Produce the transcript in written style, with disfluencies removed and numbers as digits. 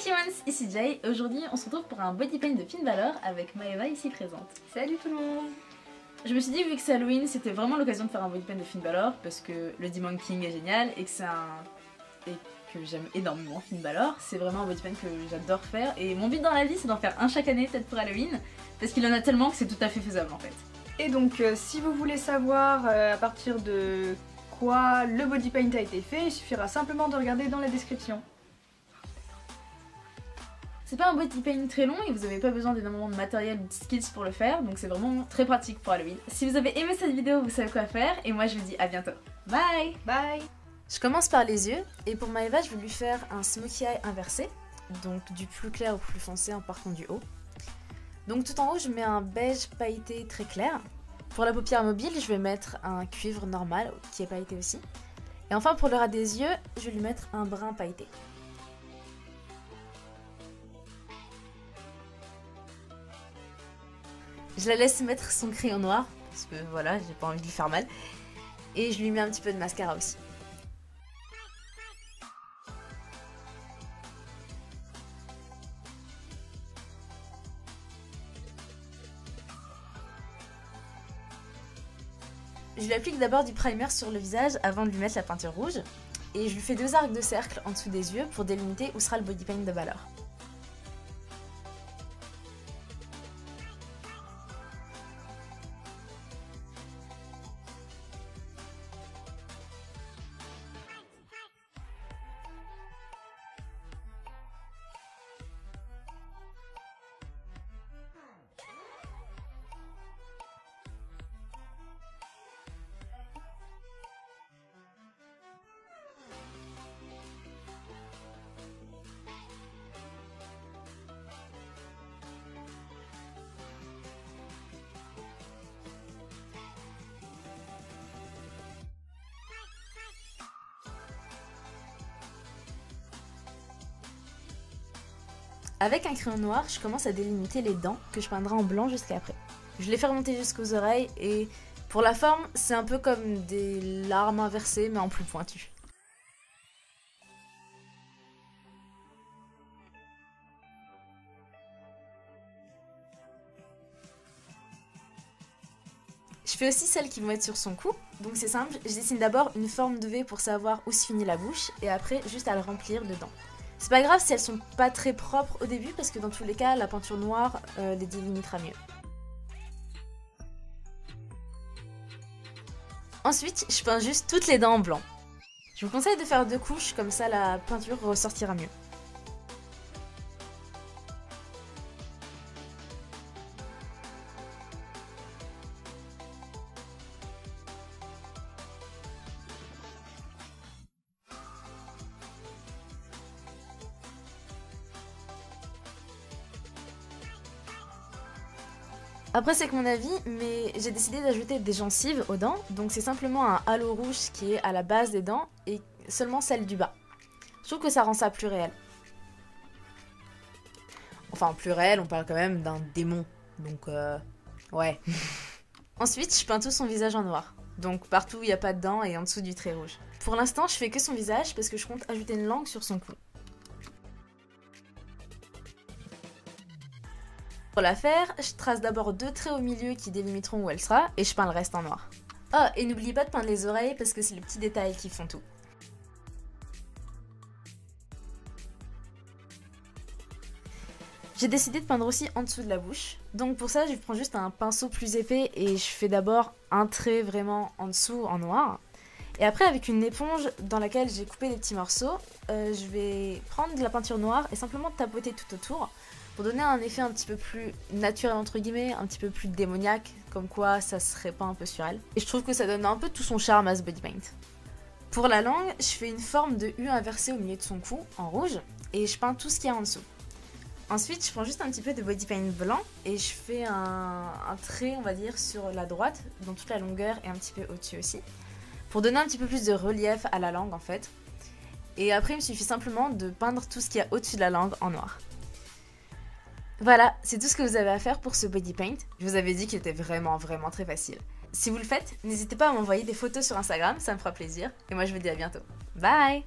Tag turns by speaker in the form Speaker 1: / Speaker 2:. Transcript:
Speaker 1: Chimons, ici Jay, et aujourd'hui on se retrouve pour un body paint de Finn Balor avec Maeva ici présente.
Speaker 2: Salut tout le monde.
Speaker 1: Je me suis dit, vu que c'est Halloween, c'était vraiment l'occasion de faire un body paint de Finn Balor parce que le Demon King est génial et que j'aime énormément Finn Balor. C'est vraiment un body paint que j'adore faire et mon but dans la vie c'est d'en faire un chaque année, peut-être pour Halloween, parce qu'il en a tellement que c'est tout à fait faisable en fait.
Speaker 2: Et donc si vous voulez savoir à partir de quoi le body paint a été fait, il suffira simplement de regarder dans la description.
Speaker 1: C'est pas un body paint très long et vous avez pas besoin d'énormément de matériel ou de skills pour le faire, donc c'est vraiment très pratique pour Halloween. Si vous avez aimé cette vidéo, vous savez quoi faire, et moi je vous dis à bientôt. Bye!
Speaker 2: Bye!
Speaker 1: Je commence par les yeux, et pour Maeva je vais lui faire un smokey eye inversé, donc du plus clair au plus foncé en partant du haut. Donc tout en haut je mets un beige pailleté très clair. Pour la paupière mobile je vais mettre un cuivre normal qui est pailleté aussi. Et enfin pour le ras des yeux, je vais lui mettre un brun pailleté. Je la laisse mettre son crayon noir, parce que voilà, j'ai pas envie de lui faire mal. Et je lui mets un petit peu de mascara aussi. Je lui applique d'abord du primer sur le visage avant de lui mettre la peinture rouge. Et je lui fais 2 arcs de cercle en dessous des yeux pour délimiter où sera le body paint de Balor. Avec un crayon noir, je commence à délimiter les dents que je peindrai en blanc jusqu'à après. Je les fais remonter jusqu'aux oreilles et pour la forme, c'est un peu comme des larmes inversées mais en plus pointues. Je fais aussi celles qui vont être sur son cou, donc c'est simple, je dessine d'abord une forme de V pour savoir où se finit la bouche et après juste à le remplir dedans. C'est pas grave si elles sont pas très propres au début parce que dans tous les cas, la peinture noire les délimitera mieux. Ensuite, je peins juste toutes les dents en blanc. Je vous conseille de faire 2 couches, comme ça la peinture ressortira mieux. Après c'est que mon avis, mais j'ai décidé d'ajouter des gencives aux dents, donc c'est simplement un halo rouge qui est à la base des dents et seulement celle du bas. Je trouve que ça rend ça plus réel. Enfin plus réel, on parle quand même d'un démon, donc ouais. Ensuite je peins tout son visage en noir, donc partout où il n'y a pas de dents et en dessous du trait rouge. Pour l'instant je fais que son visage parce que je compte ajouter une langue sur son cou. Pour la faire, je trace d'abord 2 traits au milieu qui délimiteront où elle sera et je peins le reste en noir. Oh, et n'oubliez pas de peindre les oreilles parce que c'est les petits détails qui font tout. J'ai décidé de peindre aussi en dessous de la bouche, donc pour ça je prends juste un pinceau plus épais et je fais d'abord un trait vraiment en dessous en noir. Et après avec une éponge dans laquelle j'ai coupé des petits morceaux, je vais prendre de la peinture noire et simplement tapoter tout autour pour donner un effet un petit peu plus naturel entre guillemets, un petit peu plus démoniaque, comme quoi ça serait pas un peu sur elle. Et je trouve que ça donne un peu tout son charme à ce body paint. Pour la langue, je fais une forme de U inversée au milieu de son cou, en rouge, et je peins tout ce qu'il y a en dessous. Ensuite, je prends juste un petit peu de body paint blanc et je fais un trait, on va dire, sur la droite, dans toute la longueur et un petit peu au-dessus aussi, pour donner un petit peu plus de relief à la langue en fait. Et après, il me suffit simplement de peindre tout ce qu'il y a au-dessus de la langue en noir. Voilà, c'est tout ce que vous avez à faire pour ce body paint. Je vous avais dit qu'il était vraiment très facile. Si vous le faites, n'hésitez pas à m'envoyer des photos sur Instagram, ça me fera plaisir. Et moi je vous dis à bientôt. Bye!